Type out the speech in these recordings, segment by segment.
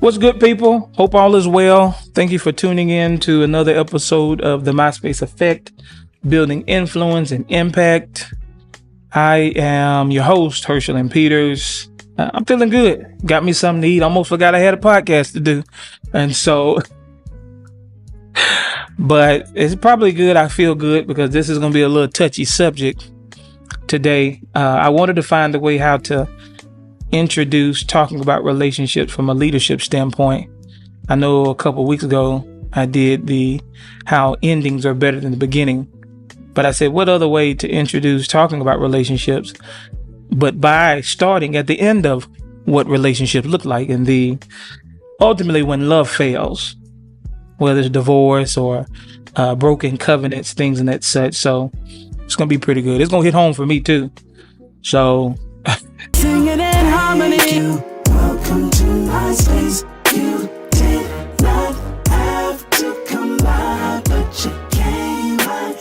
What's good, people? Hope all is well. Thank you for tuning in to another episode of the MySpace Effect, Building Influence and Impact. I am your host, Herschel and Peters. I'm feeling good. Got me something to eat. Almost forgot I had a podcast to do. But it's probably good. I feel good because this is going to be a little touchy subject today. I wanted to find a way how to introduce talking about relationships from a leadership standpoint. I know a couple of weeks ago I did the how endings are better than the beginning, but I said what other way to introduce talking about relationships but by starting at the end of what relationships look like and the ultimately when love fails, whether it's divorce or broken covenants, things and that such. So it's gonna be pretty good. It's gonna hit home for me too. So singing in harmony. Welcome to my space. You did not have to come by, but you came by.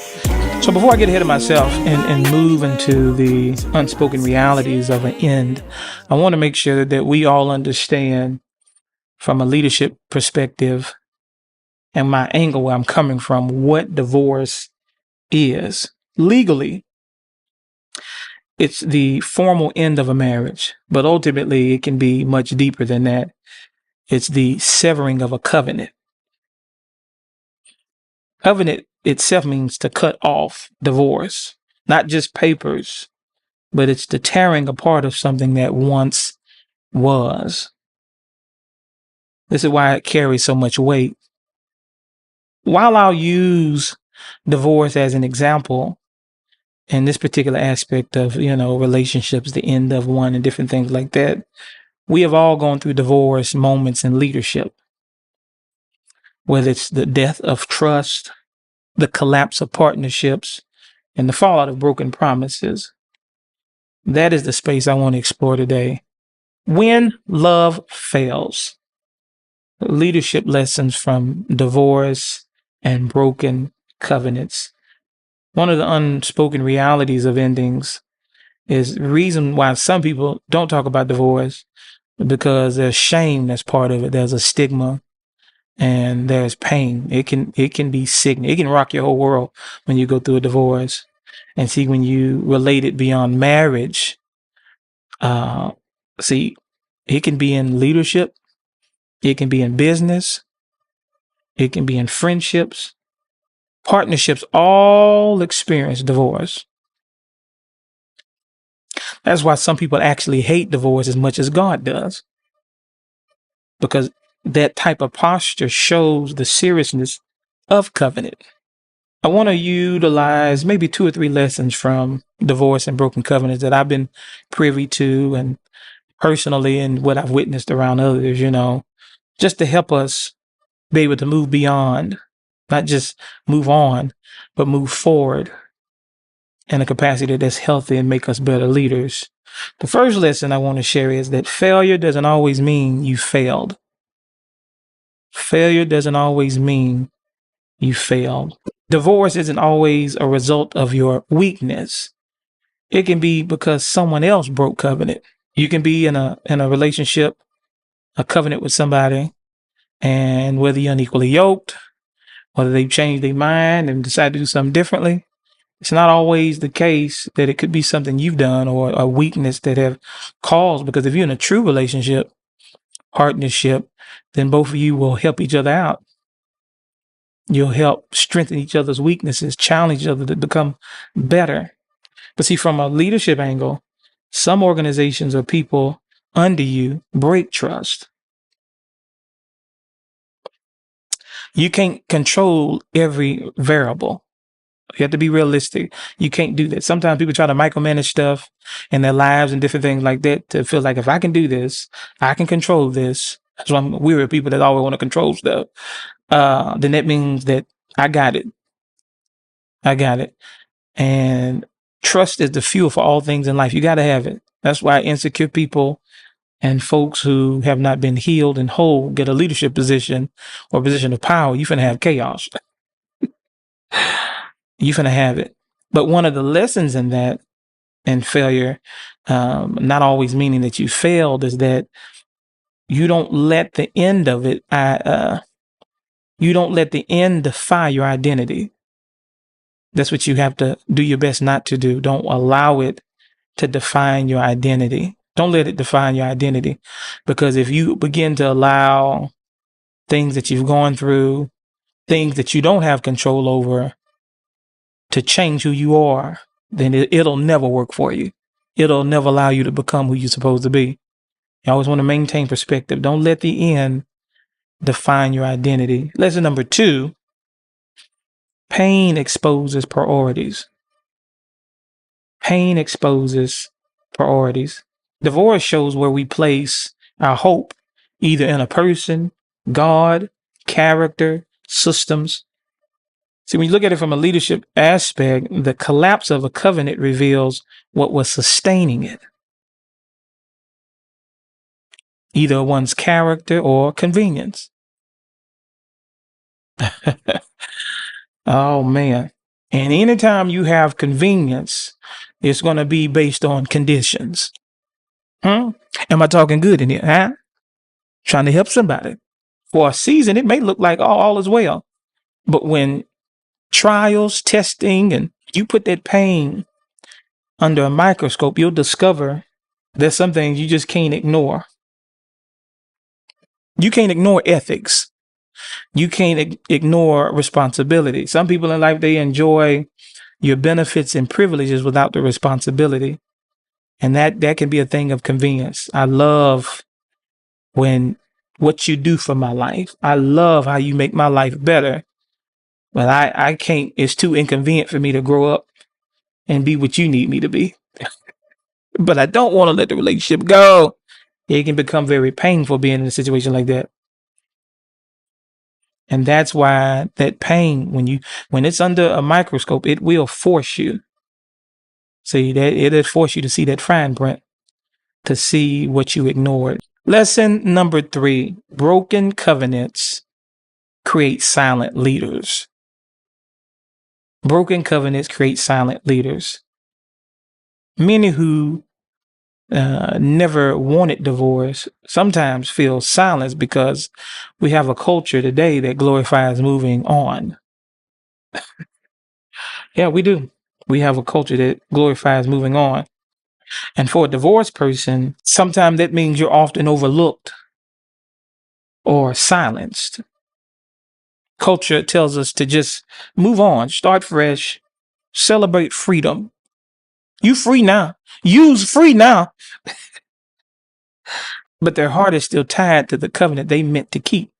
So before I get ahead of myself and move into the unspoken realities of an end, I want to make sure that we all understand from a leadership perspective and my angle where I'm coming from, what divorce is. Legally, it's the formal end of a marriage, but ultimately it can be much deeper than that. It's the severing of a covenant. Covenant itself means to cut off, divorce, not just papers, but it's the tearing apart of something that once was. This is why it carries so much weight. While I'll use divorce as an example in this particular aspect of, relationships, the end of one and different things like that, we have all gone through divorce moments in leadership, whether it's the death of trust, the collapse of partnerships, and the fallout of broken promises. That is the space I want to explore today. When love fails, leadership lessons from divorce and broken covenants. One of the unspoken realities of endings is the reason why some people don't talk about divorce, because there's shame that's part of it. There's a stigma and there's pain. It can be sickening. It can rock your whole world when you go through a divorce. And see, when you relate it beyond marriage, it can be in leadership, it can be in business, it can be in friendships, partnerships, all experience divorce. That's why some people actually hate divorce as much as God does, because that type of posture shows the seriousness of covenant. I want to utilize maybe 2 or 3 lessons from divorce and broken covenants that I've been privy to and personally and what I've witnessed around others, just to help us be able to move beyond, not just move on, but move forward in a capacity that's healthy and make us better leaders. The first lesson I want to share is that failure doesn't always mean you failed. Failure doesn't always mean you failed. Divorce isn't always a result of your weakness. It can be because someone else broke covenant. You can be in a relationship, a covenant with somebody, and whether you're unequally yoked, whether they've changed their mind and decide to do something differently, it's not always the case that it could be something you've done or a weakness that have caused, because if you're in a true relationship, partnership, then both of you will help each other out. You'll help strengthen each other's weaknesses, challenge each other to become better. But see, from a leadership angle, some organizations or people under you break trust. You can't control every variable. You have to be realistic. You can't do that. Sometimes people try to micromanage stuff in their lives and different things like that to feel like if I can do this, I can control this. That's why I'm weary of people that always want to control stuff. Then that means that I got it. And trust is the fuel for all things in life. You got to have it. That's why insecure people and folks who have not been healed and whole get a leadership position or position of power. You're finna have chaos. You're finna have it. But one of the lessons in that and failure, not always meaning that you failed, is that you don't let the end of it, you don't let the end define your identity. That's what you have to do your best not to do. Don't allow it to define your identity. Don't let it define your identity. Because if you begin to allow things that you've gone through, things that you don't have control over, to change who you are, then it'll never work for you. It'll never allow you to become who you're supposed to be. You always want to maintain perspective. Don't let the end define your identity. Lesson number 2, pain exposes priorities. Pain exposes priorities. Divorce shows where we place our hope, either in a person, God, character, systems. See, when you look at it from a leadership aspect, the collapse of a covenant reveals what was sustaining it, either one's character or convenience. Oh, man. And anytime you have convenience, it's going to be based on conditions. Am I talking good in here? Huh? Trying to help somebody. For a season, it may look like all is well. But when trials, testing, and you put that pain under a microscope, you'll discover there's some things you just can't ignore. You can't ignore ethics. You can't ignore responsibility. Some people in life, they enjoy your benefits and privileges without the responsibility. And that can be a thing of convenience. I love what you do for my life. I love how you make my life better. But I can't, it's too inconvenient for me to grow up and be what you need me to be. But I don't want to let the relationship go. It can become very painful being in a situation like that. And that's why that pain, when it's under a microscope, it will force you. See, that it'll force you to see that fine print, to see what you ignored. Lesson number 3, broken covenants create silent leaders. Broken covenants create silent leaders. Many who never wanted divorce sometimes feel silence because we have a culture today that glorifies moving on. Yeah, we do. We have a culture that glorifies moving on. And for a divorced person, sometimes that means you're often overlooked or silenced. Culture tells us to just move on, start fresh, celebrate freedom. You free now. You's free now. But their heart is still tied to the covenant they meant to keep.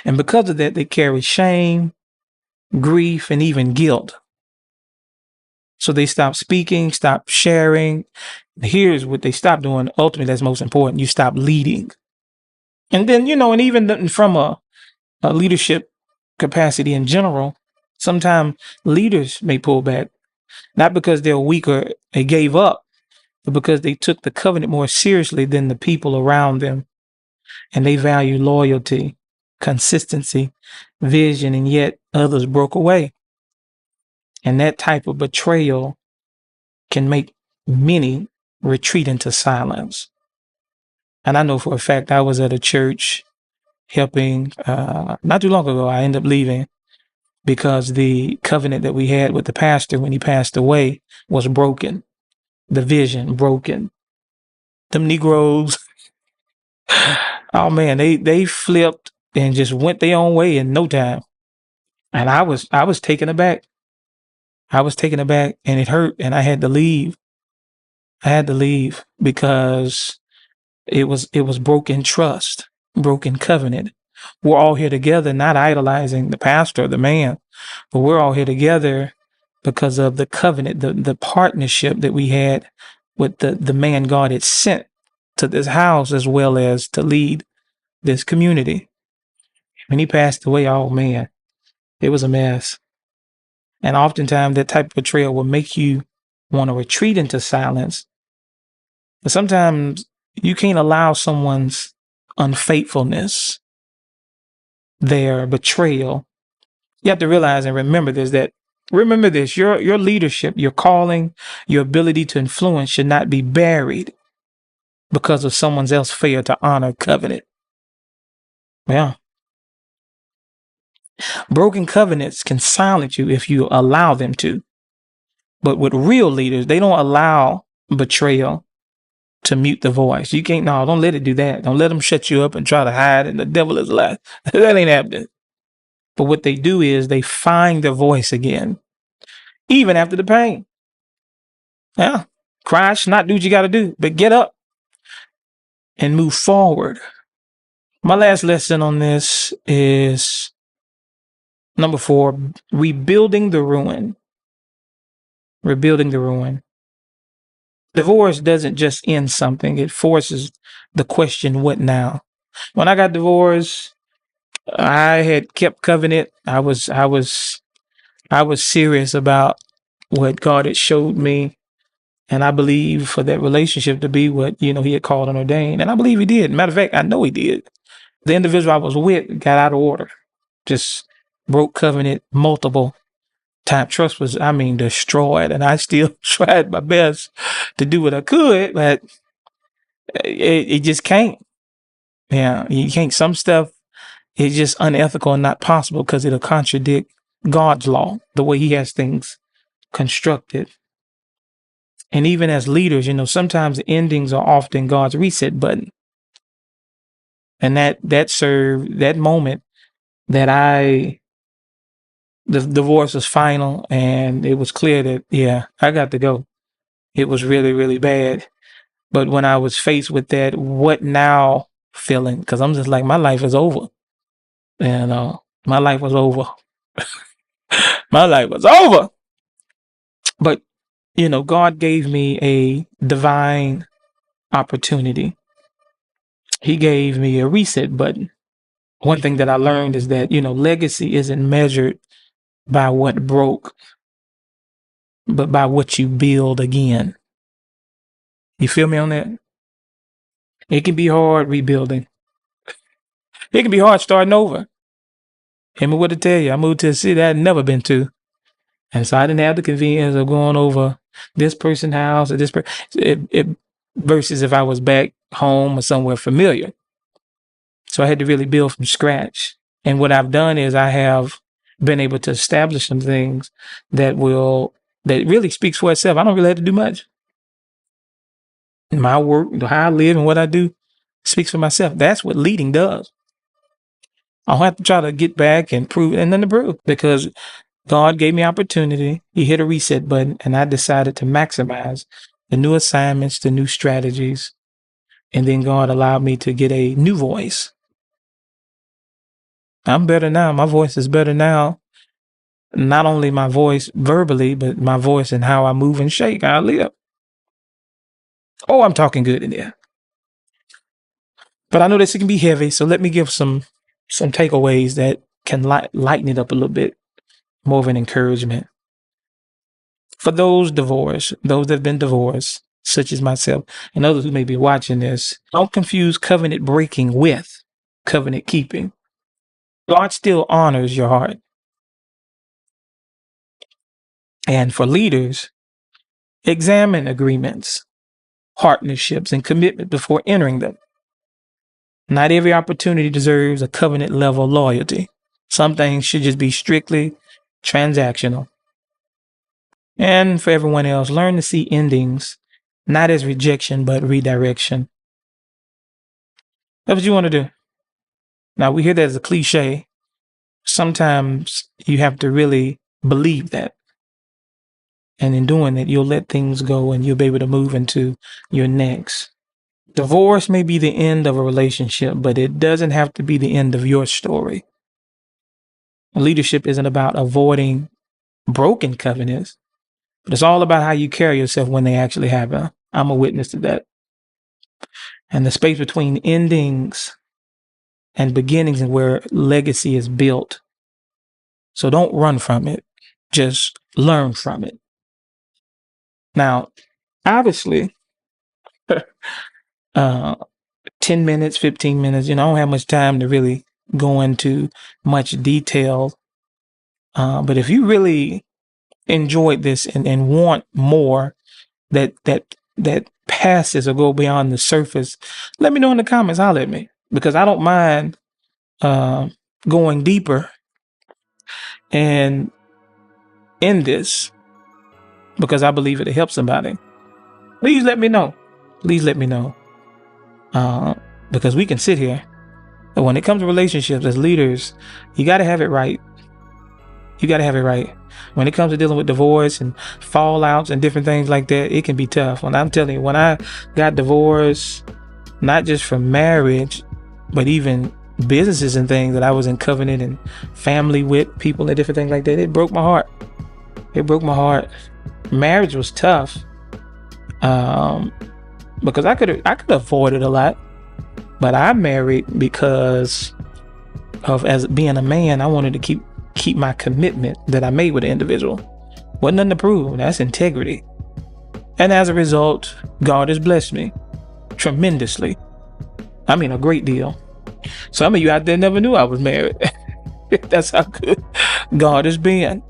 And because of that, they carry shame, grief, and even guilt. So they stop speaking, stop sharing. Here's what they stop doing. Ultimately, that's most important. You stop leading. And then, and even from a leadership capacity in general, sometimes leaders may pull back, not because they're weak or they gave up, but because they took the covenant more seriously than the people around them. And they value loyalty, consistency, vision, and yet others broke away. And that type of betrayal can make many retreat into silence. And I know for a fact I was at a church helping, not too long ago, I ended up leaving because the covenant that we had with the pastor when he passed away was broken. The vision broken. Them Negroes, oh man, they flipped and just went their own way in no time. And I was taken aback. I was taken aback and it hurt and I had to leave. I had to leave because it was broken trust, broken covenant. We're all here together, not idolizing the pastor or the man, but we're all here together because of the covenant, the partnership that we had with the man God had sent to this house as well as to lead this community. When he passed away, oh man, it was a mess. And oftentimes that type of betrayal will make you want to retreat into silence. But sometimes you can't allow someone's unfaithfulness, their betrayal. You have to realize and remember this, your leadership, your calling, your ability to influence should not be buried because of someone else failed to honor covenant. Yeah. Broken covenants can silence you if you allow them to. But with real leaders, they don't allow betrayal to mute the voice. You can't, no, don't let it do that. Don't let them shut you up and try to hide, and the devil is alive. That ain't happening. But what they do is they find their voice again, even after the pain. Yeah. Cry, not do what you got to do, but get up and move forward. My last lesson on this is number 4, rebuilding the ruin. Rebuilding the ruin. Divorce doesn't just end something. It forces the question, what now? When I got divorced, I had kept covenant. I was serious about what God had showed me. And I believe for that relationship to be what, he had called and ordained. And I believe he did. Matter of fact, I know he did. The individual I was with got out of order. Just broke covenant multiple times. Trust was, destroyed. And I still tried my best to do what I could, but it just can't. Yeah, you can't. Some stuff is just unethical and not possible because it'll contradict God's law, the way he has things constructed. And even as leaders, sometimes the endings are often God's reset button. And that served that moment that the divorce was final and it was clear that, yeah, I got to go. It was really, really bad. But when I was faced with that, what now feeling, because I'm just like, my life is over. And my life was over. My life was over. But, God gave me a divine opportunity. He gave me a reset button. One thing that I learned is that, legacy isn't measured by what broke, but by what you build again. You feel me on that? It can be hard rebuilding. It can be hard starting over. Hear me what to tell you. I moved to a city I'd never been to. And so I didn't have the convenience of going over this person's house or this person, versus if I was back home or somewhere familiar. So I had to really build from scratch. And what I've done is I have been able to establish some things that really speaks for itself. I don't really have to do much. My work, how I live and what I do speaks for myself. That's what leading does. I don't have to try to get back and prove and then to prove, because God gave me opportunity. He hit a reset button and I decided to maximize the new assignments, the new strategies. And then God allowed me to get a new voice. I'm better now. My voice is better now. Not only my voice verbally, but my voice and how I move and shake, how I live. Oh, I'm talking good in there. But I know this can be heavy, so let me give some takeaways that can lighten it up a little bit, more of an encouragement. For those divorced, those that have been divorced, such as myself, and others who may be watching this, don't confuse covenant breaking with covenant keeping. God still honors your heart. And for leaders, examine agreements, partnerships, and commitment before entering them. Not every opportunity deserves a covenant level loyalty. Some things should just be strictly transactional. And for everyone else, learn to see endings not as rejection, but redirection. That's what you want to do. Now, we hear that as a cliche. Sometimes you have to really believe that. And in doing that, you'll let things go and you'll be able to move into your next. Divorce may be the end of a relationship, but it doesn't have to be the end of your story. Leadership isn't about avoiding broken covenants, but it's all about how you carry yourself when they actually happen. I'm a witness to that. And the space between endings and beginnings and where legacy is built. So don't run from it. Just learn from it. Now, obviously, 10 minutes, 15 minutes, I don't have much time to really go into much detail. But if you really enjoyed this and want more, that passes or go beyond the surface, let me know in the comments. Holler at me, because I don't mind going deeper and in this, because I believe it'll help somebody. Please let me know. Please let me know. Because we can sit here, and when it comes to relationships as leaders, you got to have it right. You got to have it right. When it comes to dealing with divorce and fallouts and different things like that, it can be tough. When I'm telling you, when I got divorced, not just from marriage, but even businesses and things that I was in covenant and family with people and different things like that, it broke my heart. It broke my heart. Marriage was tough, because I could avoid it a lot, but I married because of, as being a man, I wanted to keep my commitment that I made with the individual. Wasn't nothing to prove. That's integrity. And as a result, God has blessed me tremendously. I mean, a great deal. Some of you out there never knew I was married. That's how good God has been,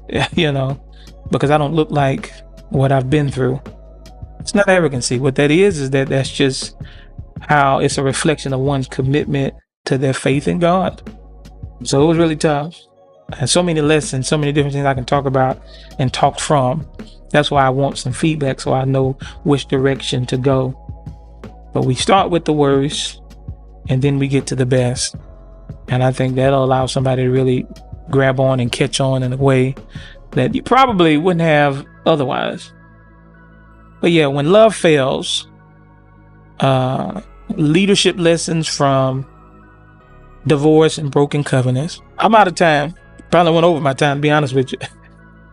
because I don't look like what I've been through. It's not arrogancy. What that is that's just how it's a reflection of one's commitment to their faith in God. So it was really tough. And so many lessons, so many different things I can talk about and talk from. That's why I want some feedback, so I know which direction to go. But we start with the worst, and then we get to the best. And I think that'll allow somebody to really grab on and catch on in a way that you probably wouldn't have otherwise. But yeah, when love fails, leadership lessons from divorce and broken covenants. I'm out of time. Probably went over my time, to be honest with you.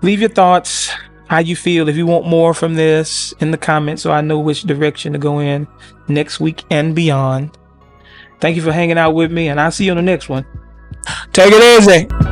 Leave your thoughts, how you feel, if you want more from this, in the comments, so I know which direction to go in next week and beyond. Thank you for hanging out with me, and I'll see you on the next one. Take it easy.